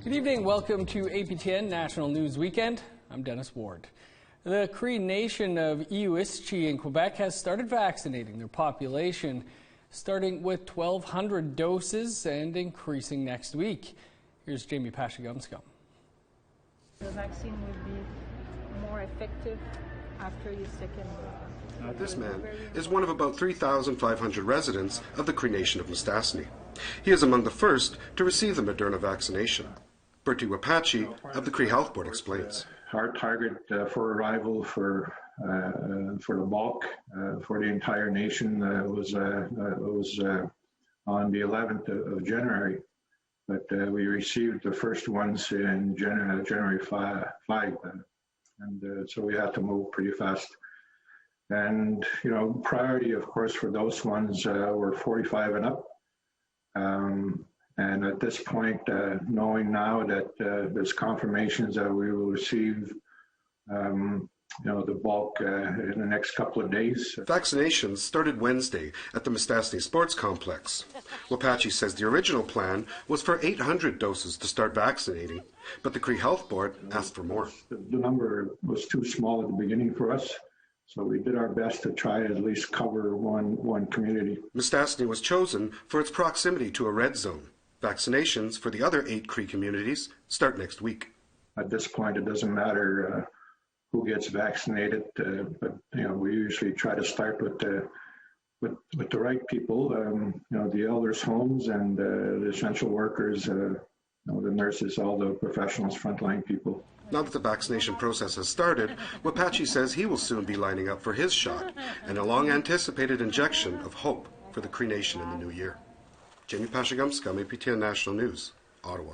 Good evening. Welcome to APTN National News Weekend. I'm Dennis Ward. The Cree Nation of Mistissini in Quebec has started vaccinating their population, starting with 1,200 doses and increasing next week. Here's Jamie Pashagumscom. The vaccine will be more effective after your second. This man is one of about 3,500 residents of the Cree Nation of Mistissini. He is among the first to receive the Moderna vaccination. Bertie Wapachi of the Cree Health Board explains. Our target for arrival for the bulk for the entire nation was on the 11th of January, but we received the first ones in January 5, and so we had to move pretty fast. And priority, of course, for those ones were 45 and up. And at this point, knowing now that there's confirmations that we will receive, the bulk in the next couple of days. Vaccinations started Wednesday at the Mistissini Sports Complex. Wapachi says the original plan was for 800 doses to start vaccinating, but the Cree Health Board asked for more. The number was too small at the beginning for us, so we did our best to try to at least cover one community. Mistissini was chosen for its proximity to a red zone. Vaccinations for the other 8 Cree communities start next week. At this point, it doesn't matter who gets vaccinated, but we usually try to start with the right people, the elders' homes and the essential workers, the nurses, all the professionals, frontline people. Now that the vaccination process has started, Wapachi says he will soon be lining up for his shot and a long-anticipated injection of hope for the Cree Nation in the new year. Jamie Pashagumscom, APTN National News, Ottawa.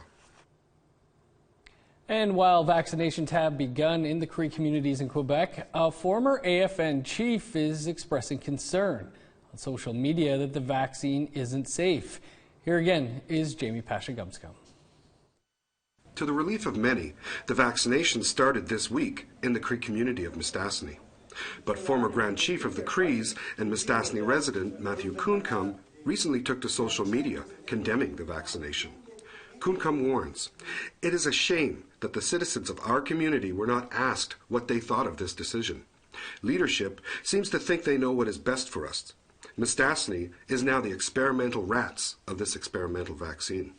And while vaccinations have begun in the Cree communities in Quebec, a former AFN chief is expressing concern on social media that the vaccine isn't safe. Here again is Jamie Pashagumscom. To the relief of many, the vaccination started this week in the Cree community of Mistissini. But former Grand Chief of the Crees and Mistissini resident Matthew Kuncum recently took to social media condemning the vaccination. Kuncum warns, "It is a shame that the citizens of our community were not asked what they thought of this decision. Leadership seems to think they know what is best for us. Mistissini is now the experimental rats of this experimental vaccine."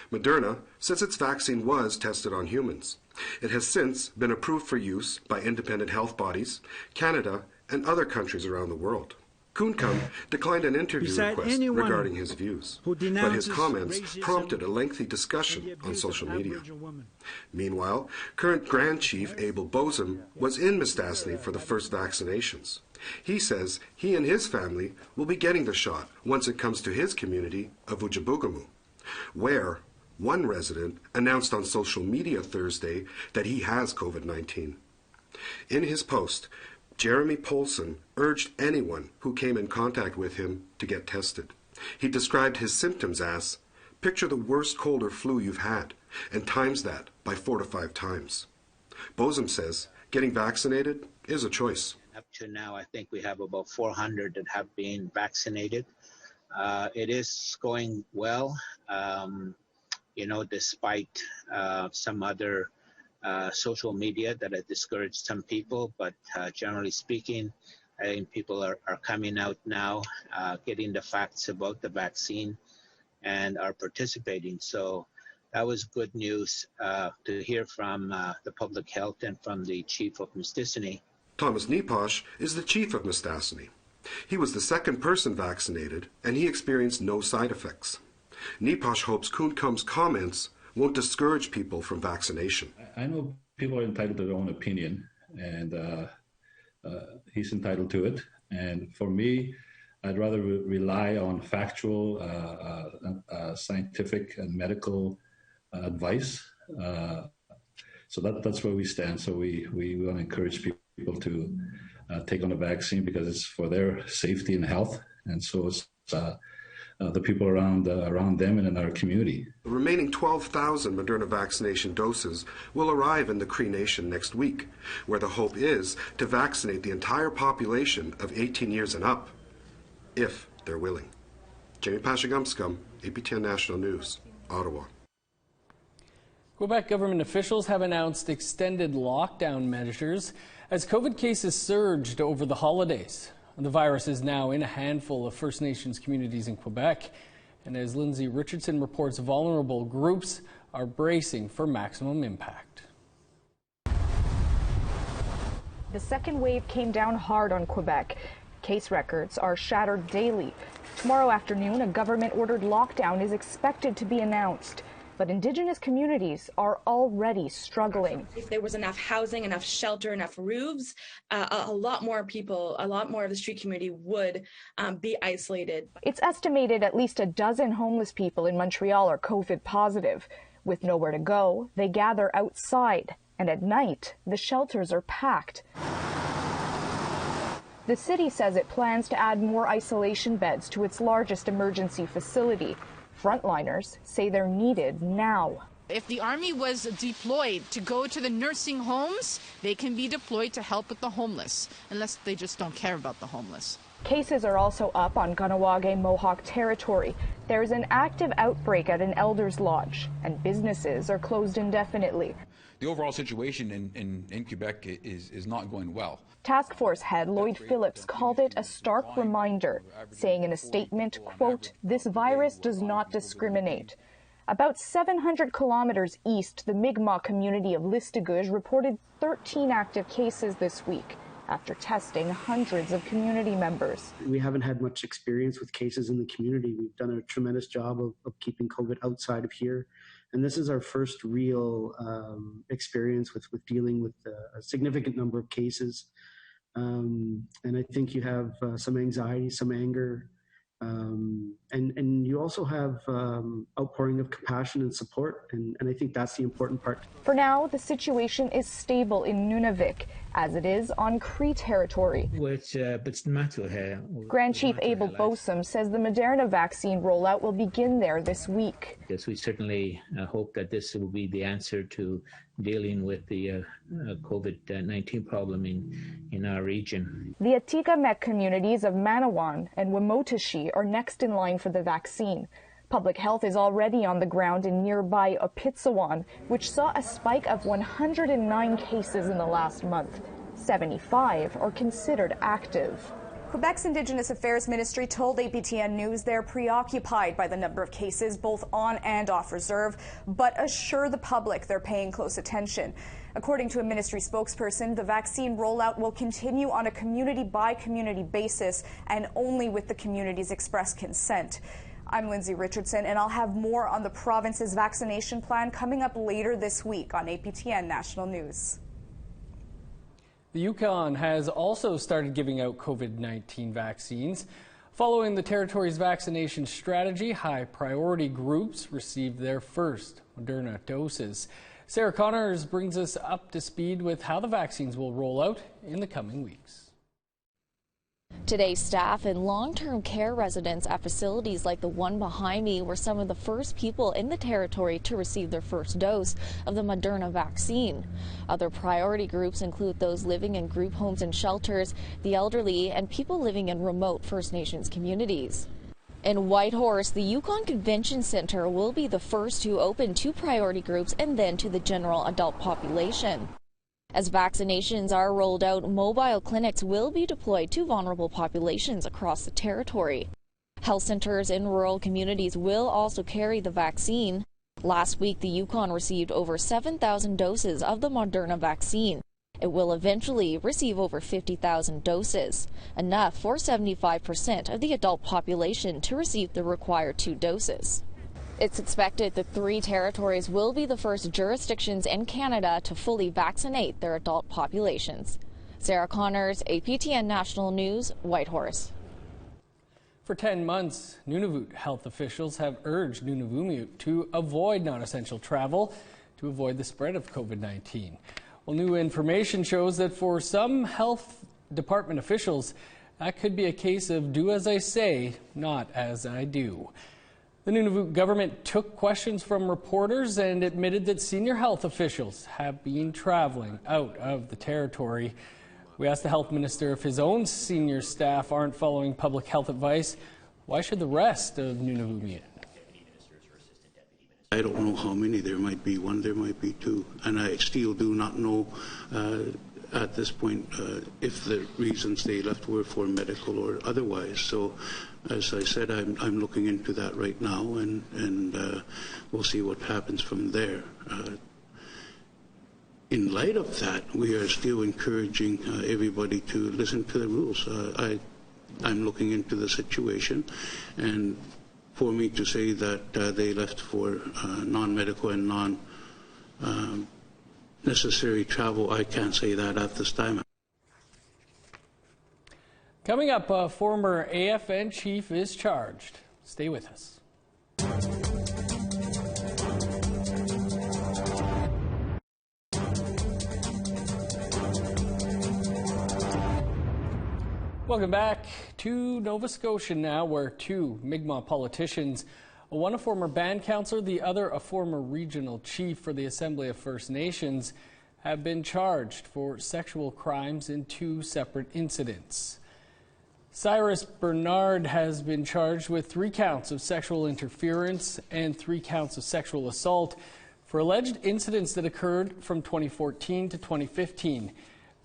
Moderna says its vaccine was tested on humans. It has since been approved for use by independent health bodies, Canada, and other countries around the world. Kuncum declined an interview request regarding his views, but his comments prompted a lengthy discussion on social media. Meanwhile, current Grand Chief Abel Bozum was in Mistissini for the first vaccinations. He says he and his family will be getting the shot once it comes to his community of Ujabugamu, where one resident announced on social media Thursday that he has COVID-19. In his post, Jeremy Polson urged anyone who came in contact with him to get tested. He described his symptoms as, "Picture the worst cold or flu you've had, and times that by 4 to 5 times." Bozum says getting vaccinated is a choice. Up to now, I think we have about 400 that have been vaccinated. It is going well, despite some other social media that have discouraged some people, but generally speaking, I think people are coming out now, getting the facts about the vaccine and are participating. So that was good news to hear from the public health and from the chief of Mistissini. Thomas Neposh is the chief of Mistissini. He was the second person vaccinated, and he experienced no side effects. Neposh hopes Kuncum's comments won't discourage people from vaccination. I know people are entitled to their own opinion, and he's entitled to it. And for me, I'd rather rely on factual, scientific, and medical advice. So that's where we stand. So we want to encourage people to take on the vaccine because it's for their safety and health, and so it's the people around them and in our community. The remaining 12,000 Moderna vaccination doses will arrive in the Cree Nation next week, where the hope is to vaccinate the entire population of 18 years and up, if they're willing. Jamie Pashagumscom, APTN National News, Ottawa. Quebec government officials have announced extended lockdown measures as COVID cases surged over the holidays. The virus is now in a handful of First Nations communities in Quebec. And as Lindsay Richardson reports, vulnerable groups are bracing for maximum impact. The second wave came down hard on Quebec. Case records are shattered daily. Tomorrow afternoon, a government-ordered lockdown is expected to be announced. But Indigenous communities are already struggling. If there was enough housing, enough shelter, enough roofs, a lot more people, a lot more of the street community would be isolated. It's estimated at least a dozen homeless people in Montreal are COVID positive. With nowhere to go, they gather outside, and at night, the shelters are packed. The city says it plans to add more isolation beds to its largest emergency facility. Frontliners say they're needed now. If the Army was deployed to go to the nursing homes, they can be deployed to help with the homeless, unless they just don't care about the homeless. Cases are also up on Kahnawake Mohawk territory. There's an active outbreak at an elders lodge, and businesses are closed indefinitely. The overall situation in Quebec is not going well. Task Force head Lloyd Phillips called it a stark reminder, saying in a statement, quote, "This virus does not discriminate." About 700 kilometers east, the Mi'kmaq community of Listigouge reported 13 active cases this week after testing hundreds of community members. We haven't had much experience with cases in the community. We've done a tremendous job of keeping COVID outside of here. And this is our first real experience with dealing with a significant number of cases. And I think you have some anxiety, some anger, and you also have outpouring of compassion and support. And I think that's the important part. For now, the situation is stable in Nunavut, as it is on Cree territory. Grand Chief Abel Bosom says the Moderna vaccine rollout will begin there this week. Yes, we certainly hope that this will be the answer to dealing with the COVID-19 problem in our region. The Atikamekw communities of Manawan and Wimotashi are next in line for the vaccine. Public health is already on the ground in nearby Opitsawan, which saw a spike of 109 cases in the last month. 75 are considered active. Quebec's Indigenous Affairs Ministry told APTN News they're preoccupied by the number of cases both on and off reserve, but assure the public they're paying close attention. According to a ministry spokesperson, the vaccine rollout will continue on a community-by-community basis and only with the community's express consent. I'm Lindsay Richardson, and I'll have more on the province's vaccination plan coming up later this week on APTN National News. The Yukon has also started giving out COVID-19 vaccines. Following the territory's vaccination strategy, high-priority groups received their first Moderna doses. Sarah Connors brings us up to speed with how the vaccines will roll out in the coming weeks. Today, staff and long-term care residents at facilities like the one behind me were some of the first people in the territory to receive their first dose of the Moderna vaccine. Other priority groups include those living in group homes and shelters, the elderly, and people living in remote First Nations communities. In Whitehorse, the Yukon Convention Center will be the first to open to priority groups and then to the general adult population. As vaccinations are rolled out, mobile clinics will be deployed to vulnerable populations across the territory. Health centers in rural communities will also carry the vaccine. Last week, the Yukon received over 7,000 doses of the Moderna vaccine. It will eventually receive over 50,000 doses, enough for 75% of the adult population to receive the required 2 doses. It's expected the 3 territories will be the first jurisdictions in Canada to fully vaccinate their adult populations. Sarah Connors, APTN National News, Whitehorse. For 10 months, Nunavut health officials have urged Nunavut to avoid non-essential travel to avoid the spread of COVID-19. Well, new information shows that for some health department officials, that could be a case of do as I say, not as I do. The Nunavut government took questions from reporters and admitted that senior health officials have been traveling out of the territory. We asked the health minister if his own senior staff aren't following public health advice. Why should the rest of Nunavut? I don't know how many. There might be one, there might be two. And I still do not know at this point if the reasons they left were for medical or otherwise. So, as I said, I'm looking into that right now, and we'll see what happens from there. In light of that, we are still encouraging everybody to listen to the rules. I'm looking into the situation, and for me to say that they left for non-medical and non-necessary travel, I can't say that at this time. Coming up, a former AFN chief is charged. Stay with us. Welcome back to Nova Scotia now, where two Mi'kmaq politicians, one a former band councillor, the other a former regional chief for the Assembly of First Nations, have been charged for sexual crimes in two separate incidents. Cyrus Bernard has been charged with 3 counts of sexual interference and 3 counts of sexual assault for alleged incidents that occurred from 2014 to 2015.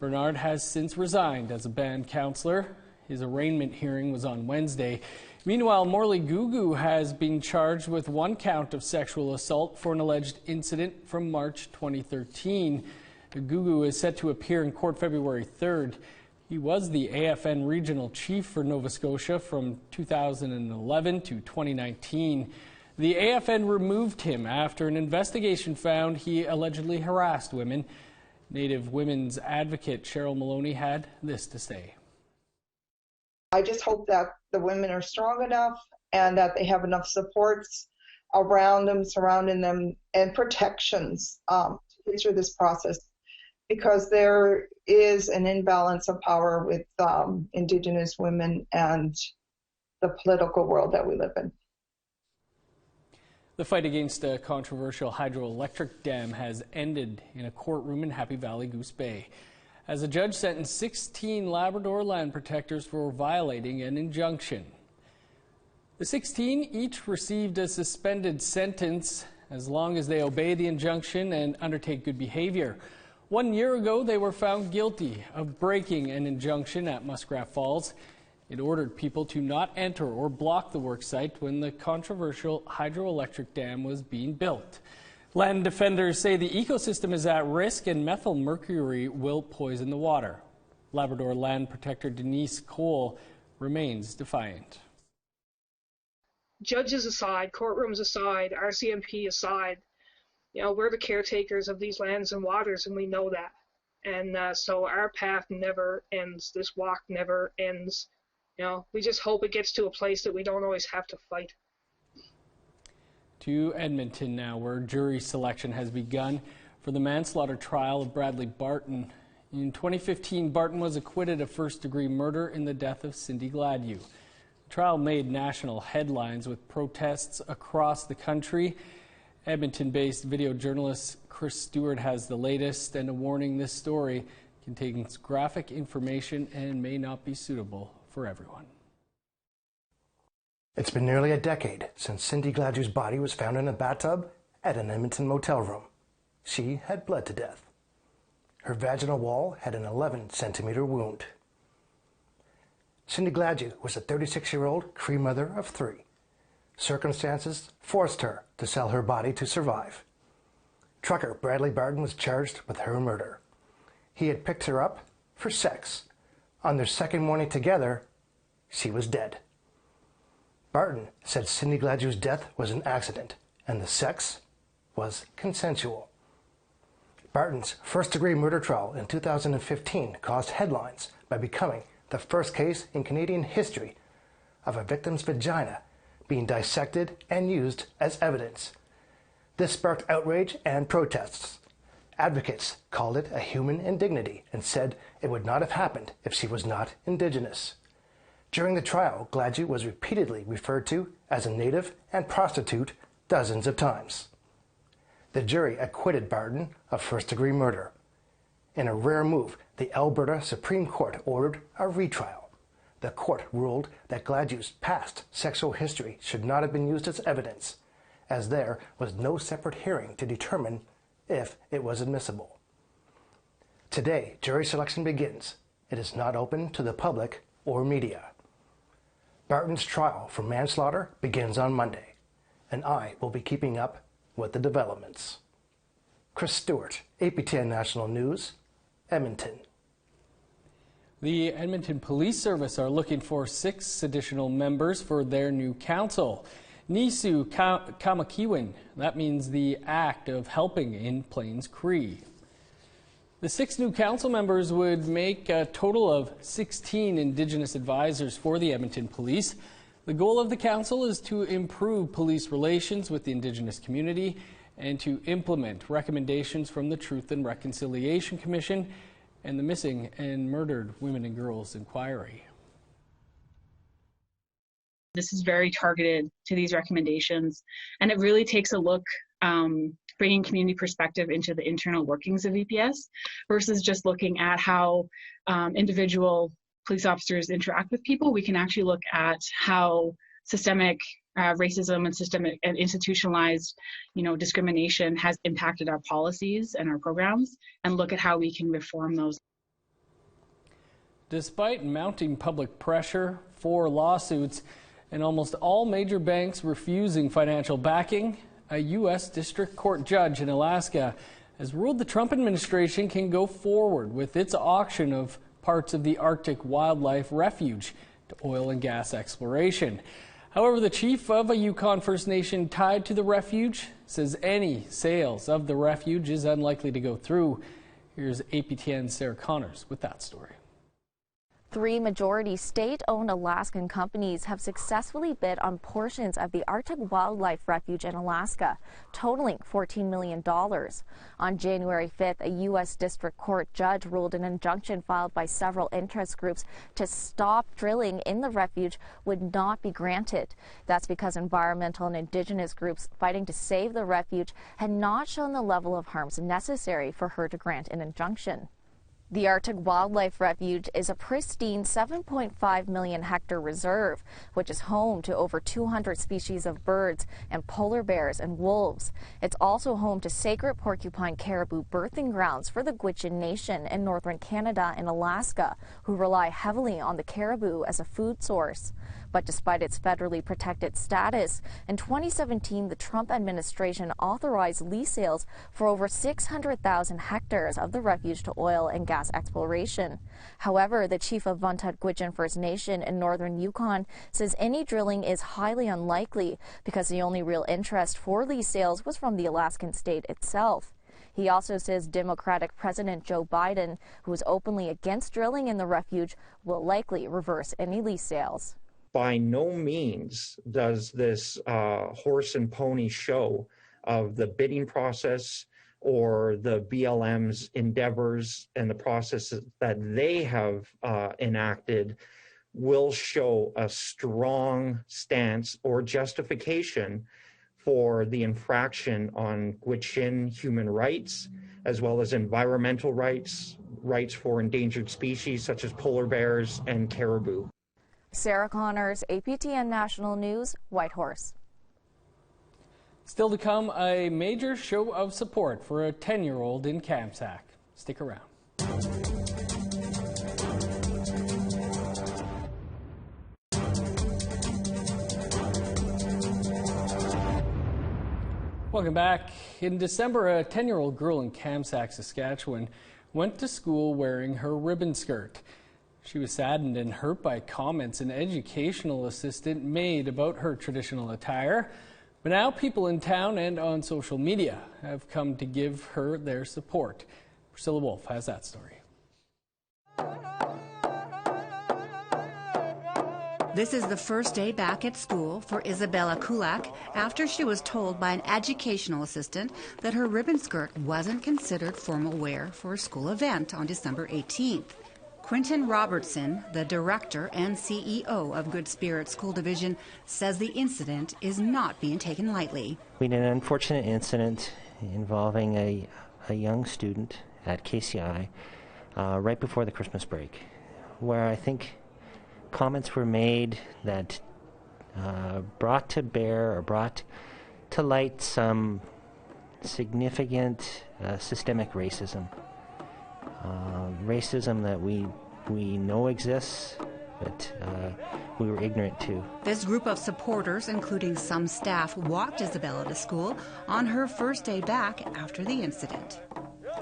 Bernard has since resigned as a band councillor. His arraignment hearing was on Wednesday. Meanwhile, Morley Gugu has been charged with 1 count of sexual assault for an alleged incident from March 2013. Gugu is set to appear in court February 3rd. He was the AFN regional chief for Nova Scotia from 2011 to 2019. The AFN removed him after an investigation found he allegedly harassed women. Native women's advocate Cheryl Maloney had this to say. I just hope that the women are strong enough and that they have enough supports around them, surrounding them, and protections to get through this process, because there is an imbalance of power with Indigenous women and the political world that we live in. The fight against a controversial hydroelectric dam has ended in a courtroom in Happy Valley, Goose Bay, as a judge sentenced 16 Labrador land protectors for violating an injunction. The 16 each received a suspended sentence as long as they obey the injunction and undertake good behavior. 1 year ago, they were found guilty of breaking an injunction at Muskrat Falls. It ordered people to not enter or block the worksite when the controversial hydroelectric dam was being built. Land defenders say the ecosystem is at risk and methyl mercury will poison the water. Labrador land protector Denise Cole remains defiant. Judges aside, courtrooms aside, RCMP aside, we're the caretakers of these lands and waters, and we know that. And so our path never ends. This walk never ends. We just hope it gets to a place that we don't always have to fight. To Edmonton now, where jury selection has begun for the manslaughter trial of Bradley Barton. In 2015, Barton was acquitted of first-degree murder in the death of Cindy Gladue. The trial made national headlines with protests across the country. Edmonton-based video journalist Chris Stewart has the latest and a warning: this story contains graphic information and may not be suitable for everyone. It's been nearly a decade since Cindy Gladue's body was found in a bathtub at an Edmonton motel room. She had bled to death. Her vaginal wall had an 11-centimeter wound. Cindy Gladue was a 36-year-old Cree mother of 3. Circumstances forced her to sell her body to survive. Trucker Bradley Barton was charged with her murder. He had picked her up for sex. On their second morning together, she was dead. Barton said Cindy Gladue's death was an accident and the sex was consensual. Barton's first-degree murder trial in 2015 caused headlines by becoming the first case in Canadian history of a victim's vagina being dissected and used as evidence. This sparked outrage and protests. Advocates called it a human indignity and said it would not have happened if she was not Indigenous. During the trial, Gladue was repeatedly referred to as a native and prostitute dozens of times. The jury acquitted Barton of first-degree murder. In a rare move, the Alberta Supreme Court ordered a retrial. The court ruled that Gladue's past sexual history should not have been used as evidence, as there was no separate hearing to determine if it was admissible. Today, jury selection begins. It is not open to the public or media. Barton's trial for manslaughter begins on Monday, and I will be keeping up with the developments. Chris Stewart, APTN National News, Edmonton. The Edmonton Police Service are looking for 6 additional members for their new council. Nisu Kamakiwin, that means the act of helping in Plains Cree. The 6 new council members would make a total of 16 Indigenous advisors for the Edmonton Police. The goal of the council is to improve police relations with the Indigenous community and to implement recommendations from the Truth and Reconciliation Commission and the Missing and Murdered Women and Girls Inquiry. This is very targeted to these recommendations, and it really takes a look bringing community perspective into the internal workings of EPS versus just looking at how individual police officers interact with people. We can actually look at how systemic racism and systemic and institutionalized, discrimination has impacted our policies and our programs, and look at how we can reform those. Despite mounting public pressure, 4 lawsuits, and almost all major banks refusing financial backing, a U.S. District Court judge in Alaska has ruled the Trump administration can go forward with its auction of parts of the Arctic Wildlife Refuge to oil and gas exploration. However, the chief of a Yukon First Nation tied to the refuge says any sales of the refuge is unlikely to go through. Here's APTN's Sarah Connors with that story. 3 majority state-owned Alaskan companies have successfully bid on portions of the Arctic Wildlife Refuge in Alaska, totaling $14 million. On January 5th, a U.S. District Court judge ruled an injunction filed by several interest groups to stop drilling in the refuge would not be granted. That's because environmental and Indigenous groups fighting to save the refuge had not shown the level of harms necessary for her to grant an injunction. The Arctic Wildlife Refuge is a pristine 7.5 million hectare reserve, which is home to over 200 species of birds and polar bears and wolves. It's also home to sacred porcupine caribou birthing grounds for the Quebec Nation in northern Canada and Alaska, who rely heavily on the caribou as a food source. But despite its federally protected status, in 2017, the Trump administration authorized lease sales for over 600,000 hectares of the refuge to oil and gas exploration. However, the chief of Vuntut First Nation in northern Yukon says any drilling is highly unlikely because the only real interest for lease sales was from the Alaskan state itself. He also says Democratic President Joe Biden, who is openly against drilling in the refuge, will likely reverse any lease sales. By no means does this horse and pony show of the bidding process or the BLM's endeavors and the processes that they have enacted will show a strong stance or justification for the infraction on Gwich'in human rights, as well as environmental rights, rights for endangered species such as polar bears and caribou. Sarah Connors, APTN National News, Whitehorse. Still to come, a major show of support for a 10-year-old in Kamsack. Stick around. Welcome back. In December, a 10-year-old girl in Kamsack, Saskatchewan, went to school wearing her ribbon skirt. She was saddened and hurt by comments an educational assistant made about her traditional attire. But now people in town and on social media have come to give her their support. Priscilla Wolf has that story. This is the first day back at school for Isabella Kulak after she was told by an educational assistant that her ribbon skirt wasn't considered formal wear for a school event on December 18th. Quentin Robertson, the director and CEO of Good Spirit School Division, says the incident is not being taken lightly. We had an unfortunate incident involving a young student at KCI right before the Christmas break, where I think comments were made that brought to light some significant systemic racism. Racism that we know exists, but we were ignorant to. This group of supporters, including some staff, walked Isabella to school on her first day back after the incident.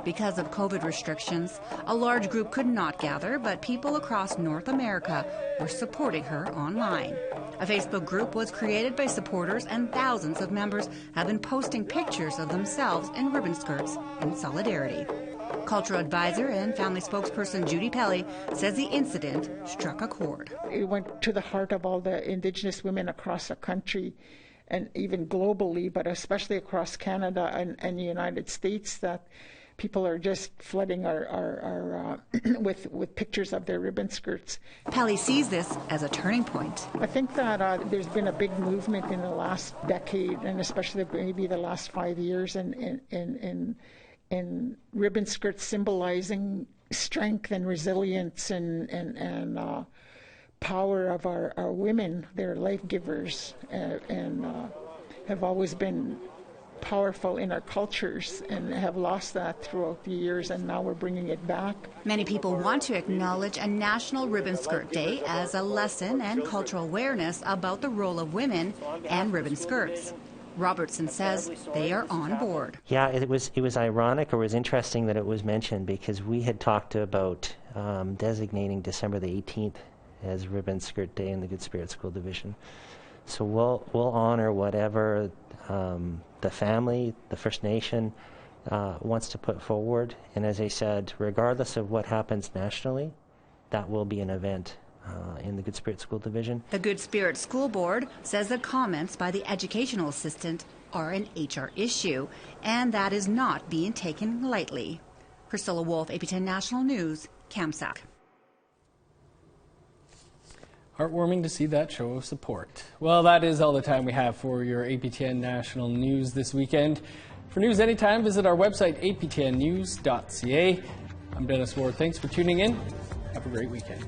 Because of COVID restrictions, a large group could not gather, but people across North America were supporting her online. A Facebook group was created by supporters, and thousands of members have been posting pictures of themselves in ribbon skirts in solidarity. Cultural advisor and family spokesperson Judy Pelly says the incident struck a chord. It went to the heart of all the Indigenous women across the country and even globally, but especially across Canada and the United States, that people are just flooding our with pictures of their ribbon skirts. Pelly sees this as a turning point. I think that there's been a big movement in the last decade, and especially maybe the last 5 years, in ribbon skirts symbolizing strength and resilience and power of our women. They're life givers and have always been powerful in our cultures and have lost that throughout the years, and now we're bringing it back. Many people want to acknowledge a National Ribbon Skirt Day as a lesson and cultural awareness about the role of women and ribbon skirts. Robertson says they are on board. Yeah, it was ironic, or it was interesting that it was mentioned, because we had talked about designating December the 18th as Ribbon Skirt Day in the Good Spirit School Division. So we'll honor whatever the family, the First Nation, wants to put forward. And as I said, regardless of what happens nationally, that will be an event in the Good Spirit School Division. The Good Spirit School Board says the comments by the educational assistant are an HR issue, and that is not being taken lightly. Priscilla Wolf, APTN National News, Kamsack. Heartwarming to see that show of support. Well, that is all the time we have for your APTN National News this weekend. For news anytime, visit our website, aptnnews.ca. I'm Dennis Ward. Thanks for tuning in. Have a great weekend.